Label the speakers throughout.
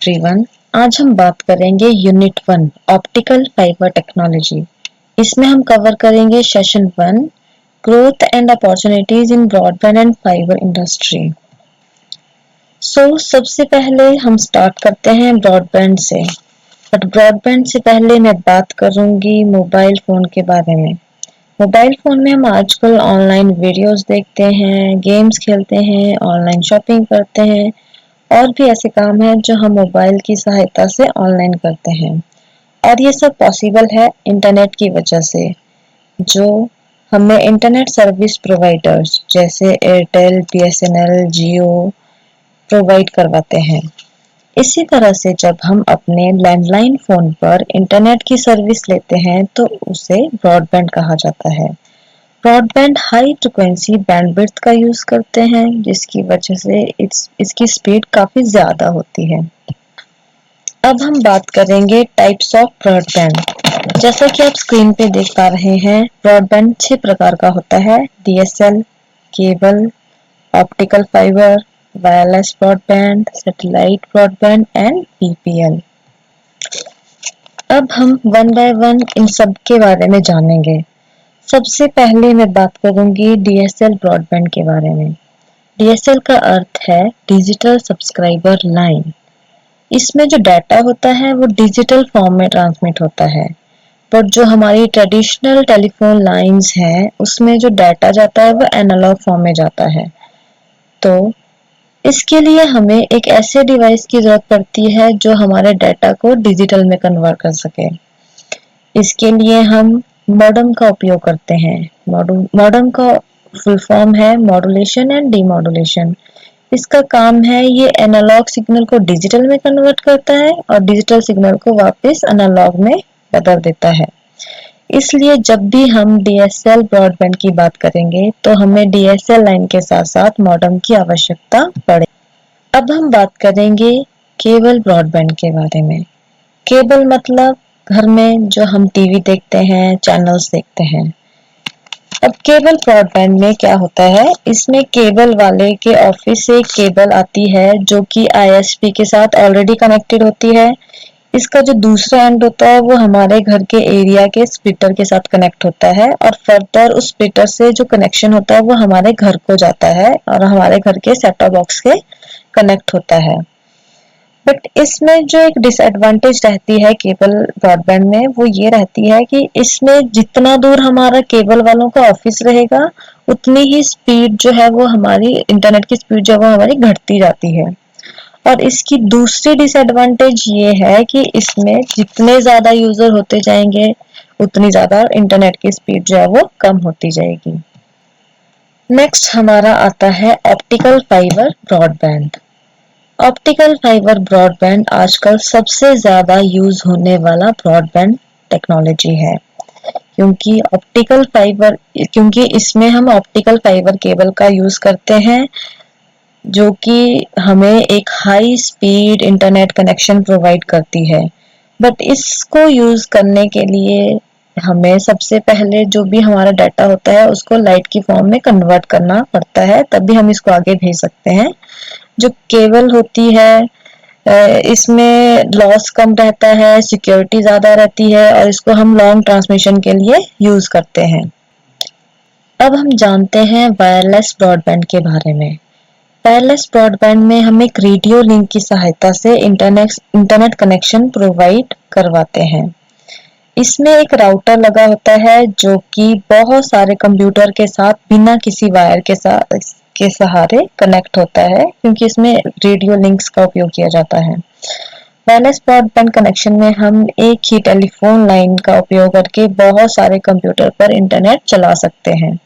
Speaker 1: Everyone, आज हम बात करेंगे यूनिट 1 ऑप्टिकल फाइबर टेक्नोलॉजी। इसमें हम कवर करेंगे session 1 growth and opportunities in broadband and fibre industry. सबसे पहले हम स्टार्ट करते हैं ब्रॉडबैंड से। बट ब्रॉडबैंड से पहले मैं बात करूंगी मोबाइल फोन के बारे में। मोबाइल फोन में हम आजकल ऑनलाइन वीडियोस देखते हैं, गेम्स खेलते हैं, ऑनलाइन शॉपिंग करते हैं और भी ऐसे काम हैं जो हम मोबाइल की सहायता से ऑनलाइन करते हैं। और ये सब पॉसिबल है इंटरनेट की वजह से, जो हमें इंटरनेट सर्विस प्रोवाइडर्स जैसे एयरटेल, बीएसएनएल, जियो प्रोवाइड करवाते हैं। इसी तरह से जब हम अपने लैंडलाइन फोन पर इंटरनेट की सर्विस लेते हैं तो उसे ब्रॉडबैंड कहा जाता है। ब्रॉडबैंड हाई फ्रिक्वेंसी बैंडविड्थ का यूज करते हैं, जिसकी वजह से इसकी स्पीड काफी ज्यादा होती है। अब हम बात करेंगे टाइप्स ऑफ ब्रॉडबैंड। जैसा कि आप स्क्रीन पे देख पा रहे हैं, ब्रॉडबैंड 6 प्रकार का होता है: DSL, cable, optical fibre, wireless broadband, satellite broadband and BPL. अब हम वन बाय वन इन सब के बारे में जानेंगे। सबसे पहले मैं बात करूंगी डीएसएल ब्रॉडबैंड के बारे में। डीएसएल का अर्थ है डिजिटल सब्सक्राइबर लाइन। इसमें जो डाटा होता है वो डिजिटल फॉर्म में ट्रांसमिट होता है, पर जो हमारी ट्रेडिशनल टेलीफोन लाइंस हैं उसमें जो डाटा जाता है वो एनालॉग फॉर्म में जाता है। तो इसके लिए हमें एक ऐसे डिवाइस की जरूरत पड़ती है जो हमारे डाटा को डिजिटल में कन्वर्ट कर सके। इसके लिए हम मॉडेम का उपयोग करते हैं। मॉडेम का फुल फॉर्म है मॉड्यूलेशन एंड डीमॉड्यूलेशन। इसका काम है ये एनालॉग सिग्नल को डिजिटल में कन्वर्ट करता है और डिजिटल सिग्नल को वापस एनालॉग में बदल देता है। इसलिए जब भी हम डीएसएल ब्रॉडबैंड की बात करेंगे तो हमें डीएसएल लाइन के साथ साथ मॉडेम की आवश्यकता पड़े। अब हम बात करेंगे केबल ब्रॉडबैंड के बारे में। केबल मतलब घर में जो हम टीवी देखते हैं, चैनल्स देखते हैं। अब केबल ब्रॉडबैंड में क्या होता है, इसमें केबल वाले के ऑफिस से केबल आती है जो कि आईएसपी के साथ ऑलरेडी कनेक्टेड होती है। इसका जो दूसरा एंड होता है वो हमारे घर के एरिया के स्प्लिटर के साथ कनेक्ट होता है और फर्दर उस स्प्लिटर से जो कनेक्शन होता है वो हमारे घर को जाता है और हमारे घर के सेट टॉप बॉक्स के कनेक्ट होता है। बट इसमें जो एक डिसएडवांटेज रहती है केबल ब्रॉडबैंड में वो ये रहती है कि इसमें जितना दूर हमारा केबल वालों का ऑफिस रहेगा उतनी ही स्पीड जो है वो हमारी इंटरनेट की स्पीड जो है वो हमारी घटती जाती है। और इसकी दूसरी डिसएडवांटेज ये है कि इसमें जितने ज्यादा यूजर होते जाएंगे उतनी ज्यादा इंटरनेट की स्पीड जो है वो कम होती जाएगी। नेक्स्ट हमारा आता है optical fibre broadband. Optical fibre broadband आजकल सबसे ज्यादा यूज होने वाला ब्रॉडबैंड टेक्नोलॉजी है, क्योंकि इसमें हम ऑप्टिकल फाइबर केबल का यूज करते हैं जो कि हमें एक high speed internet connection provide करती है। बट इसको यूज करने के लिए हमें सबसे पहले जो भी हमारा डाटा होता है उसको लाइट की फॉर्म में कन्वर्ट करना पड़ता है, तभी हम इसको आगे भेज सकते हैं। जो केबल होती है इसमें लॉस कम रहता है, सिक्योरिटी ज्यादा रहती है और इसको हम लॉन्ग ट्रांसमिशन के लिए यूज करते हैं। अब हम जानते हैं वायरलेस ब्रॉडबैंड के बारे में। वायरलेस ब्रॉडबैंड में हम एक रेडियो लिंक की सहायता से इंटरनेट कनेक्शन प्रोवाइड करवाते हैं। इसमें एक राउटर लगा होता है जो कि बहुत सारे कंप्यूटर के साथ बिना किसी वायर के सहारे कनेक्ट होता है, क्योंकि इसमें रेडियो लिंक्स का उपयोग किया जाता है। वायरलेस ब्रॉडबैंड कनेक्शन में हम एक ही टेलीफोन लाइन का उपयोग करके बहुत सारे कंप्यूटर पर इंटरनेट चला सकते हैं।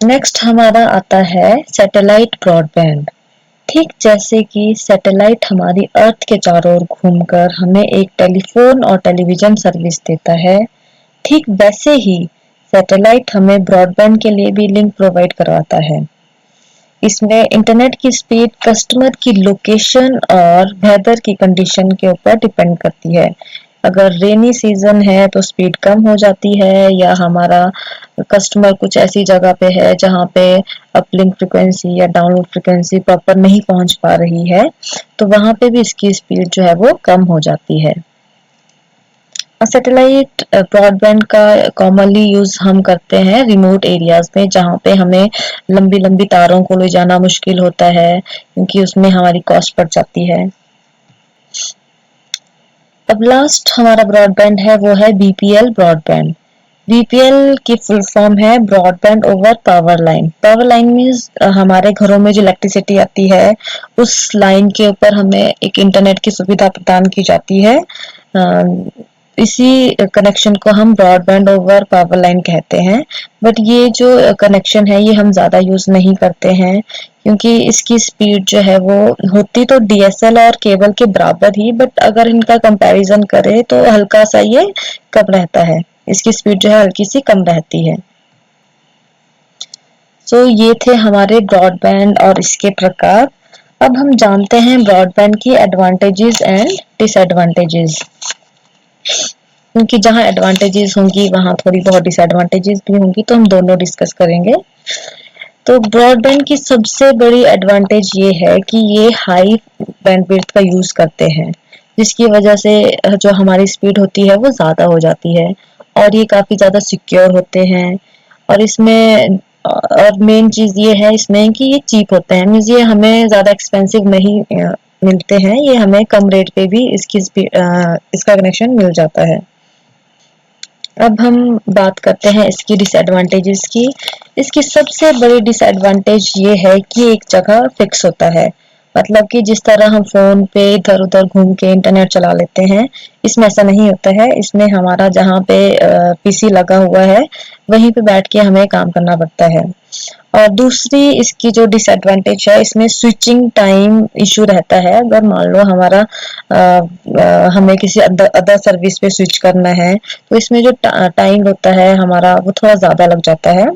Speaker 1: नेक्स्ट हमारा आता है सैटेलाइट ब्रॉडबैंड। ठीक जैसे कि सैटेलाइट हमारी अर्थ के चारों ओर घूमकर हमें एक टेलीफोन और टेलीविजन सर्विस देता है, ठीक वैसे ही सैटेलाइट हमें ब्रॉडबैंड के लिए भी लिंक प्रोवाइड करवाता है। इसमें इंटरनेट की स्पीड कस्टमर की लोकेशन और वेदर की कंडीशन के ऊपर डिपेंड करती है। अगर रेनी सीजन है तो स्पीड कम हो जाती है, या हमारा कस्टमर कुछ ऐसी जगह पे है जहाँ पे अपलिंक फ्रिक्वेंसी या डाउनलोड फ्रिक्वेंसी प्रॉपर नहीं पहुंच पा रही है, तो वहां पे भी इसकी स्पीड जो है वो कम हो जाती है। सैटेलाइट ब्रॉडबैंड का कॉमनली यूज हम करते हैं रिमोट एरियाज में, जहाँ पे हमें लंबी लंबी तारों को ले जाना मुश्किल होता है, क्योंकि उसमें हमारी कॉस्ट बढ़ जाती है। अब लास्ट हमारा ब्रॉडबैंड है वो है बीपीएल ब्रॉडबैंड। बीपीएल की फुल फॉर्म है broadband over power line. Power line means हमारे घरों में जो इलेक्ट्रिसिटी आती है उस लाइन के ऊपर हमें एक इंटरनेट की सुविधा प्रदान की जाती है। इसी कनेक्शन को हम ब्रॉडबैंड ओवर पावर लाइन कहते हैं। बट ये जो कनेक्शन है ये हम ज़्यादा यूज़ नहीं करते हैं, क्योंकि इसकी स्पीड जो है वो होती तो डीएसएल और केबल के बराबर ही, बट अगर इनका कंपैरिजन करें तो हल्का सा ये कम रहता है। इसकी स्पीड जो है हल्की सी कम रहती है। सो ये थे हमारे ब्रॉडबैंड और इसके प्रकार। अब हम जानते हैं ब्रॉडबैंड की एडवांटेजेस एंड डिसएडवांटेजेस। क्योंकि जहाँ एडवांटेजेस होंगी वहाँ थोड़ी बहुत डिसएडवांटेजेस भी होंगी, तो हम दोनों डिस्कस करेंगे। तो ब्रॉडबैंड की सबसे बड़ी एडवांटेज ये है कि ये हाई बैंडविड्थ का यूज करते हैं, जिसकी वजह से जो हमारी स्पीड होती है वो ज़्यादा हो जाती है, और ये काफ़ी ज़्यादा सिक्योर होते हैं। और इसमें और मेन चीज़ ये है इसमें कि ये चीप होते हैं, मीन्स ये हमें ज़्यादा एक्सपेंसिव नहीं मिलते हैं, ये हमें कम रेट पे भी इसका कनेक्शन मिल जाता है। अब हम बात करते हैं इसकी डिसएडवांटेजेस की। इसकी सबसे बड़ी डिसएडवांटेज ये है कि एक जगह फिक्स होता है, मतलब कि जिस तरह हम फोन पे इधर उधर घूम के इंटरनेट चला लेते हैं, इसमें ऐसा नहीं होता है। इसमें हमारा जहाँ पे पीसी लगा हुआ है वहीं पे बैठ के हमें काम करना पड़ता है। और दूसरी इसकी जो डिसएडवांटेज है, इसमें स्विचिंग टाइम इशू रहता है। अगर मान लो हमें किसी अदर सर्विस पे स्विच करना है, तो इसमें जो टाइम होता है हमारा वो थोड़ा ज़्यादा लग जाता है।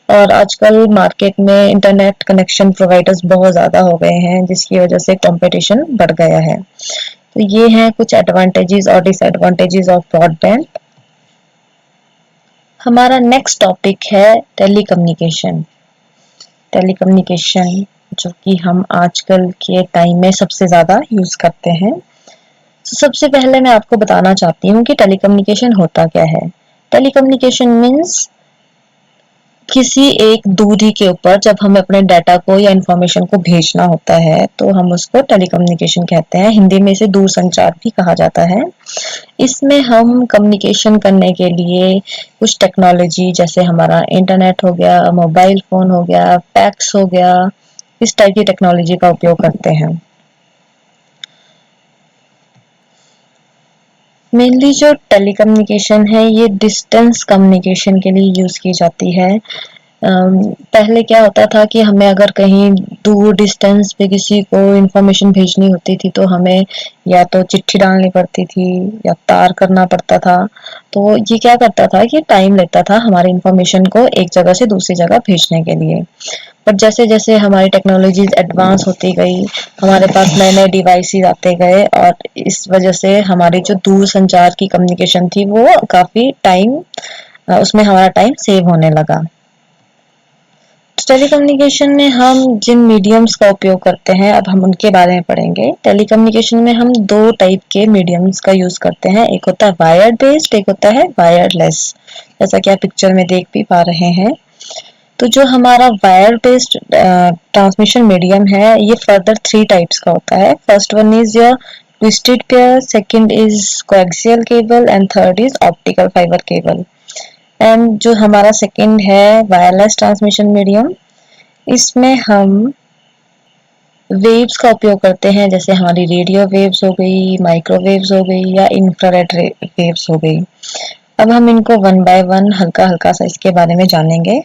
Speaker 1: और आजकल मार्केट में इंटरनेट कनेक्शन प्रोवाइडर्स बहुत ज़्यादा हो गए हैं, जिसकी वजह से कंपटीशन बढ़ गया है। तो ये हैं कुछ एडवांटेजेस और डिसएडवांटेजेस ऑफ ब्रॉडबैंड। हमारा नेक्स्ट टॉपिक है टेलीकम्युनिकेशन। टेलीकम्युनिकेशन जो कि हम आजकल के टाइम में सबसे ज़्यादा यूज़ करते हैं। सबसे पहले मैं आपको बताना चाहती हूँ कि टेलीकम्युनिकेशन होता क्या है। टेलीकम्युनिकेशन मीन्स किसी एक दूरी के ऊपर जब हमें अपने डाटा को या इंफॉर्मेशन को भेजना होता है तो हम उसको टेलीकम्युनिकेशन कहते हैं। हिंदी में इसे दूर संचार भी कहा जाता है। इसमें हम कम्युनिकेशन करने के लिए कुछ टेक्नोलॉजी, जैसे हमारा इंटरनेट हो गया, मोबाइल फोन हो गया, फैक्स हो गया, इस टाइप की टेक्नोलॉजी का उपयोग करते हैं। मेनली जो टेलीकम्युनिकेशन है ये डिस्टेंस कम्युनिकेशन के लिए यूज़ की जाती है। पहले क्या होता था कि हमें अगर कहीं दूर डिस्टेंस पे किसी को इंफॉर्मेशन भेजनी होती थी तो हमें या तो चिट्ठी डालनी पड़ती थी या तार करना पड़ता था। तो ये क्या करता था कि टाइम लेता था हमारी इंफॉर्मेशन को एक जगह से दूसरी जगह भेजने के लिए। बट जैसे जैसे हमारी टेक्नोलॉजीज एडवांस होती गई, हमारे पास नए नए डिवाइसेस आते गए, और इस वजह से हमारी जो दूर संचार की कम्युनिकेशन थी वो काफ़ी टाइम उसमें हमारा टाइम सेव होने लगा। टेलीकम्युनिकेशन में हम जिन मीडियम्स का उपयोग करते हैं अब हम उनके बारे में पढ़ेंगे। टेलीकम्युनिकेशन में हम दो टाइप के मीडियम्स का यूज करते हैं, एक होता है वायर्ड बेस्ड, एक होता है वायरलेस, जैसा कि आप पिक्चर में देख भी पा रहे हैं। तो जो हमारा वायर बेस्ड ट्रांसमिशन मीडियम है ये फर्दर थ्री टाइप्स का होता है। First one is your twisted pair, second is coaxial cable, and third is optical fibre cable. And जो हमारा सेकंड है वायरलेस ट्रांसमिशन मीडियम, इसमें हम वेव्स का उपयोग करते हैं, जैसे हमारी रेडियो वेव्स हो गई, माइक्रोवेव्स हो गई, या इंफ्रारेड वेव्स हो गई। अब हम इनको वन बाय वन हल्का हल्का सा इसके बारे में जानेंगे।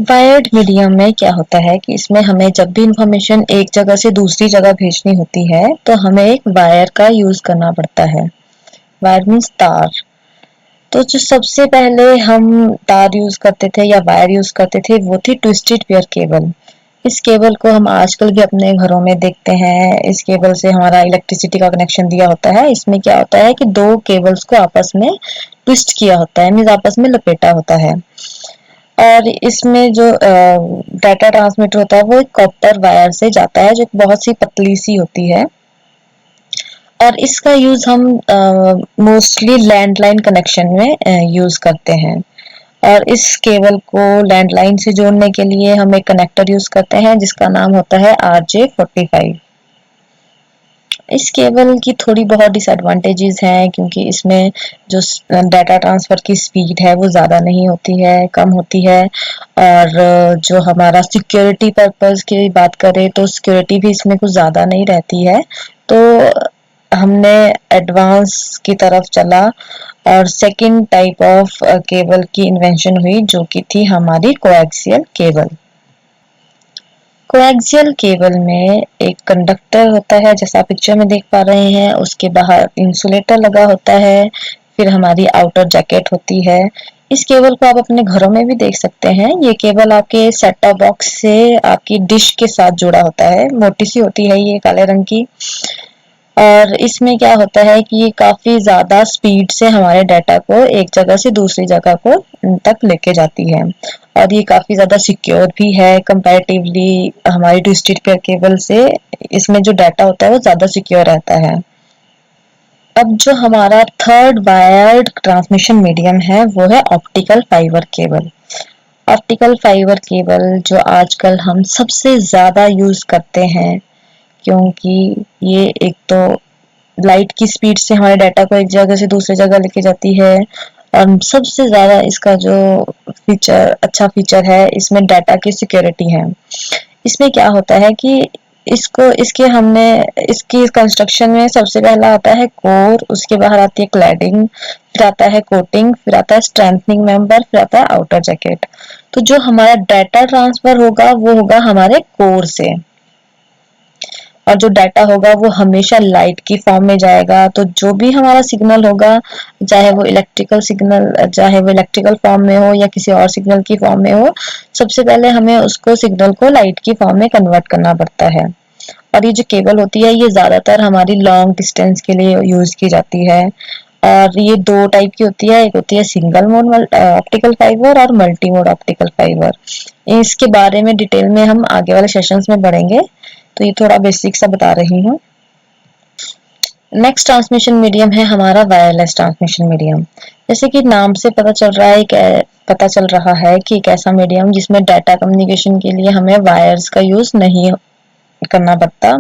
Speaker 1: वायर्ड मीडियम में क्या होता है कि इसमें हमें जब भी इंफॉर्मेशन एक जगह से दूसरी जगह भेजनी होती है तो हमें एक वायर का यूज करना पड़ता है। वायर मीन्स तार। तो जो सबसे पहले हम तार यूज करते थे या वायर यूज करते थे वो थी ट्विस्टेड पेयर केबल। इस केबल को हम आजकल भी अपने घरों में देखते हैं। इस केबल से हमारा इलेक्ट्रिसिटी का कनेक्शन दिया होता है। इसमें क्या होता है कि दो केबल्स को आपस में ट्विस्ट किया होता है, मीन्स आपस में लपेटा होता है। और इसमें जो डाटा ट्रांसमीटर होता है वो एक कॉपर वायर से जाता है, जो बहुत सी पतली सी होती है। और इसका यूज हम मोस्टली लैंडलाइन कनेक्शन में यूज करते हैं। और इस केबल को लैंडलाइन से जोड़ने के लिए हम एक कनेक्टर यूज करते हैं जिसका नाम होता है RJ45। इस केबल की थोड़ी बहुत डिसएडवांटेजेस हैं, क्योंकि इसमें जो डाटा ट्रांसफर की स्पीड है वो ज़्यादा नहीं होती है, कम होती है। और जो हमारा सिक्योरिटी पर्पस की बात करें तो सिक्योरिटी भी इसमें कुछ ज़्यादा नहीं रहती है। तो हमने एडवांस की तरफ चला और सेकंड टाइप ऑफ केबल की इन्वेंशन हुई, जो कि थी हमारी कोएक्सियल केबल। कोएक्सियल केबल में एक कंडक्टर होता है, जैसा पिक्चर में देख पा रहे हैं। उसके बाहर इंसुलेटर लगा होता है, फिर हमारी आउटर जैकेट होती है। इस केबल को आप अपने घरों में भी देख सकते हैं। ये केबल आपके सेट टॉप बॉक्स से आपकी डिश के साथ जुड़ा होता है, मोटी सी होती है ये, काले रंग की। और इसमें क्या होता है कि ये काफी ज्यादा स्पीड से हमारे डाटा को एक जगह से दूसरी जगह को तक लेके जाती है। और ये काफी ज्यादा सिक्योर भी है कंपैरेटिवली हमारी ट्विस्टेड पेयर केबल से। इसमें जो डाटा होता है वो ज्यादा सिक्योर रहता है। अब जो हमारा थर्ड वायर्ड ट्रांसमिशन मीडियम है वो है optical fibre cable. Optical fibre cable जो आजकल हम सबसे ज्यादा यूज करते हैं, क्योंकि ये एक तो लाइट की स्पीड से हमारे डाटा को एक जगह से दूसरी जगह लेके जाती है। और सबसे ज्यादा इसका जो अच्छा फीचर है, इसमें डाटा की सिक्योरिटी है। इसमें क्या होता है कि इसकी कंस्ट्रक्शन में सबसे पहला आता है कोर, उसके बाहर आती है क्लैडिंग, फिर आता है कोटिंग, फिर आता है स्ट्रेंथनिंग मेंबर, फिर आता है आउटर जैकेट। तो जो हमारा डाटा ट्रांसफर होगा वो होगा हमारे कोर से। और जो डाटा होगा वो हमेशा लाइट की फॉर्म में जाएगा। तो जो भी हमारा सिग्नल होगा, चाहे वो इलेक्ट्रिकल फॉर्म में हो या किसी और सिग्नल की फॉर्म में हो, सबसे पहले हमें उसको सिग्नल को लाइट की फॉर्म में कन्वर्ट करना पड़ता है। और ये जो केबल होती है ये ज्यादातर हमारी लॉन्ग डिस्टेंस के लिए यूज की जाती है। और ये दो टाइप की होती है, एक होती है सिंगल मोड ऑप्टिकल फाइबर और मल्टी मोड ऑप्टिकल फाइबर। इसके बारे में डिटेल में हम आगे वाले सेशंस में बढ़ेंगे, तो ये थोड़ा बेसिक सा बता रही हूँ। नेक्स्ट ट्रांसमिशन मीडियम है हमारा वायरलेस ट्रांसमिशन मीडियम। जैसे कि नाम से पता चल रहा है कि एक ऐसा मीडियम जिसमें डाटा कम्युनिकेशन के लिए हमें वायर्स का यूज नहीं करना पड़ता।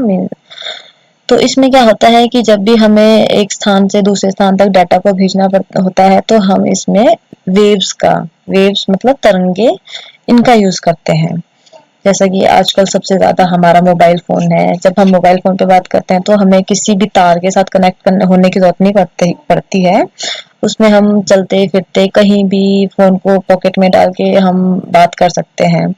Speaker 1: तो इसमें क्या होता है कि जब भी हमें एक स्थान से दूसरे स्थान तक डाटा को भेजना होता है तो हम इसमें वेव्स मतलब तरंगे, इनका यूज करते हैं। जैसा कि आजकल सबसे ज्यादा हमारा मोबाइल फोन है। जब हम मोबाइल फोन पे बात करते हैं तो हमें किसी भी तार के साथ कनेक्ट करने होने की जरूरत नहीं पड़ती है। उसमें हम चलते फिरते कहीं भी फोन को पॉकेट में डाल के हम बात कर सकते हैं।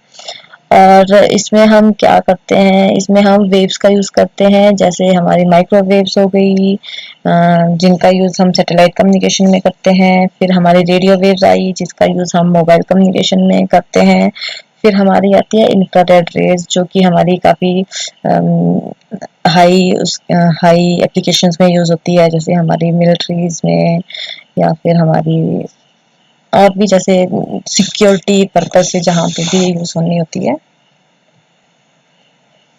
Speaker 1: और इसमें हम क्या करते हैं, इसमें हम वेव्स का यूज करते हैं, जैसे हमारी माइक्रोवेव्स हो गई, जिनका यूज हम सैटेलाइट कम्युनिकेशन में करते हैं। फिर हमारी रेडियो वेव्स आई जिसका यूज हम मोबाइल कम्युनिकेशन में करते हैं। फिर हमारी आती है इंफ्रारेड रेज, जो कि हमारी काफी हाई हाई एप्लीकेशंस में यूज होती है, जैसे हमारी मिलिट्रीज में या फिर हमारी और भी जैसे सिक्योरिटी पर्पज से जहाँ पे भी यूज होनी होती है।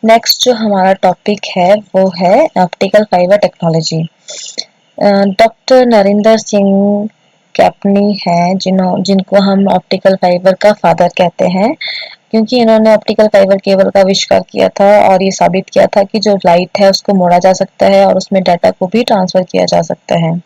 Speaker 1: नेक्स्ट जो हमारा टॉपिक है वो है optical fibre technology. Doctor Narendra Singh Kapany है जिनको हम ऑप्टिकल फाइबर का फादर कहते हैं, क्योंकि इन्होंने ऑप्टिकल फाइबर केबल का आविष्कार किया था और ये साबित किया था कि जो लाइट है उसको मोड़ा जा सकता है और उसमें डाटा को भी ट्रांसफर किया जा सकता है।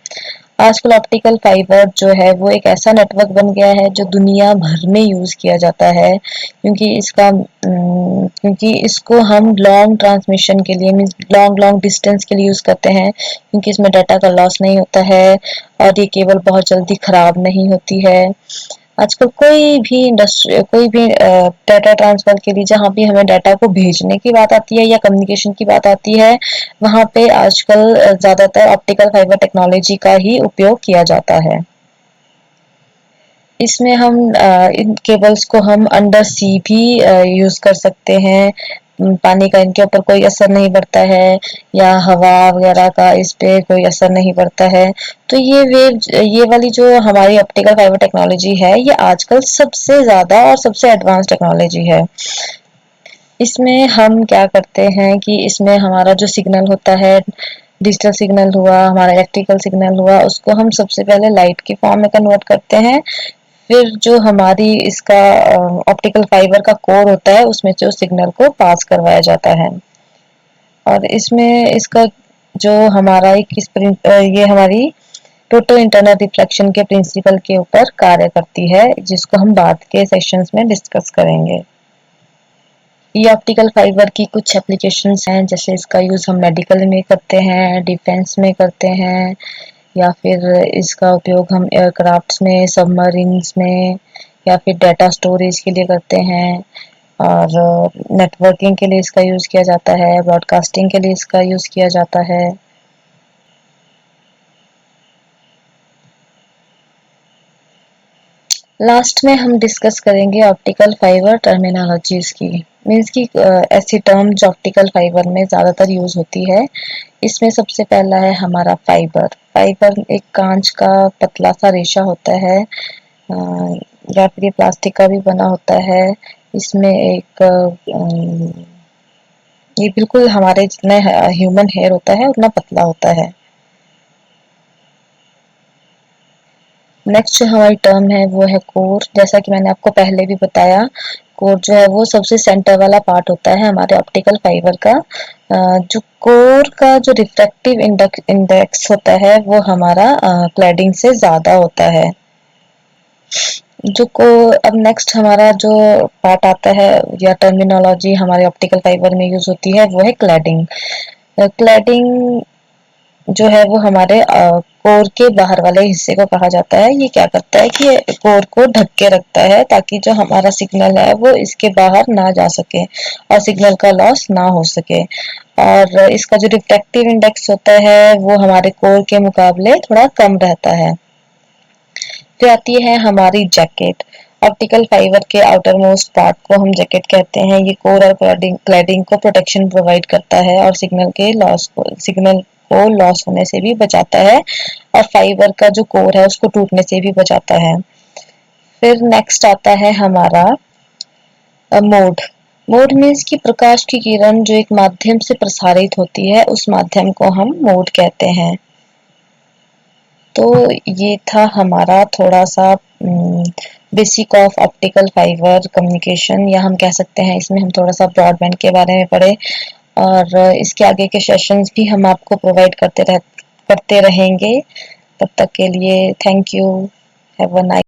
Speaker 1: आजकल ऑप्टिकल फाइबर जो है वो एक ऐसा नेटवर्क बन गया है जो दुनिया भर में यूज किया जाता है, क्योंकि इसको हम लॉन्ग ट्रांसमिशन के लिए मीन्स लॉन्ग लॉन्ग डिस्टेंस के लिए यूज करते हैं, क्योंकि इसमें डाटा का लॉस नहीं होता है और ये केबल बहुत जल्दी खराब नहीं होती है। आजकल कोई भी डाटा ट्रांसफर के लिए जहाँ भी हमें डाटा को भेजने की बात आती है या कम्युनिकेशन की बात आती है, वहाँ पे आजकल ज्यादातर ऑप्टिकल फाइबर टेक्नोलॉजी का ही उपयोग किया जाता है। इसमें हम इन केबल्स को हम अंडर सी भी यूज कर सकते हैं। पानी का इनके ऊपर कोई असर नहीं पड़ता है, या हवा वगैरह का इस पे कोई असर नहीं पड़ता है। तो ये वाली जो हमारी ऑप्टिकल फाइबर टेक्नोलॉजी है, ये आजकल सबसे ज्यादा और सबसे एडवांस टेक्नोलॉजी है। इसमें हम क्या करते हैं कि इसमें हमारा जो सिग्नल होता है, डिजिटल सिग्नल हुआ, हमारा इलेक्ट्रिकल सिग्नल हुआ, उसको हम सबसे पहले लाइट की फॉर्म में कन्वर्ट करते हैं। फिर जो हमारी इसका ऑप्टिकल फाइबर का कोर होता है, उसमें से उस सिग्नल को पास करवाया जाता है। और इसमें इसका जो हमारा ये हमारी टोटल इंटरनल रिफ्लेक्शन के प्रिंसिपल के ऊपर कार्य करती है, जिसको हम बाद के सेशंस में डिस्कस करेंगे। ये ऑप्टिकल फाइबर की कुछ एप्लीकेशंस हैं, जैसे इसका यूज़ हम मेडिकल में करते हैं, डिफेंस में करते हैं, या फिर इसका उपयोग हम एयरक्राफ्ट्स में, सबमरीन्स में, या फिर डाटा स्टोरेज के लिए करते हैं। और नेटवर्किंग के लिए इसका यूज़ किया जाता है, ब्रॉडकास्टिंग के लिए इसका यूज़ किया जाता है। लास्ट में हम डिस्कस करेंगे ऑप्टिकल फाइबर टर्मिनोलॉजीज की। मीन्स की ऐसी टर्म जो ऑप्टिकल फाइबर में ज़्यादातर यूज़ होती है। इसमें सबसे पहला है हमारा फाइबर। फाइबर एक कांच का पतला सा रेशा होता है, या फिर ये प्लास्टिक का भी बना होता है। इसमें एक ये बिल्कुल हमारे जितना ह्यूमन हेयर होता है उतना पतला होता है। नेक्स्ट जो हमारी टर्म है वो है कोर। जैसा कि मैंने आपको पहले भी बताया, कोर जो है वो सबसे सेंटर वाला पार्ट होता है हमारे ऑप्टिकल फाइबर का। जो कोर का जो रिफ्रैक्टिव इंडेक्स होता है वो हमारा क्लैडिंग से ज़्यादा होता है। जो को अब नेक्स्ट हमारा जो पार्ट आता है या टर्मिनोलॉजी हमारे ऑप्टिकल फाइबर में यूज होती है वो है क्लैडिंग। क्लैडिंग जो है वो हमारे कोर के बाहर वाले हिस्से को कहा जाता है। ये क्या करता है कि कोर को ढक के रखता है, ताकि जो हमारा सिग्नल है वो इसके बाहर ना जा सके और सिग्नल का लॉस ना हो सके। और इसका जो रिफ्रैक्टिव इंडेक्स होता है वो हमारे कोर के मुकाबले थोड़ा कम रहता है। फिर आती है हमारी जैकेट। ऑप्टिकल फाइबर के आउटर मोस्ट पार्ट को हम जैकेट कहते हैं। ये कोर और क्लैडिंग को प्रोटेक्शन प्रोवाइड करता है और सिग्नल को लॉस होने से भी बचाता है, और फाइबर का जो कोर है उसको टूटने से भी बचाता है। फिर नेक्स्ट आता है हमारा मोड। मोड मीन्स की प्रकाश की किरण जो एक माध्यम से प्रसारित होती है, उस माध्यम को हम मोड कहते हैं। तो ये था हमारा थोड़ा सा basic of optical fibre communication, या हम कह सकते हैं इसमें हम थोड़ा सा ब्रॉडबैंड के बारे में पढ़े। और इसके आगे के सेशंस भी हम आपको प्रोवाइड करते रहेंगे। तब तक के लिए thank you. Have a nice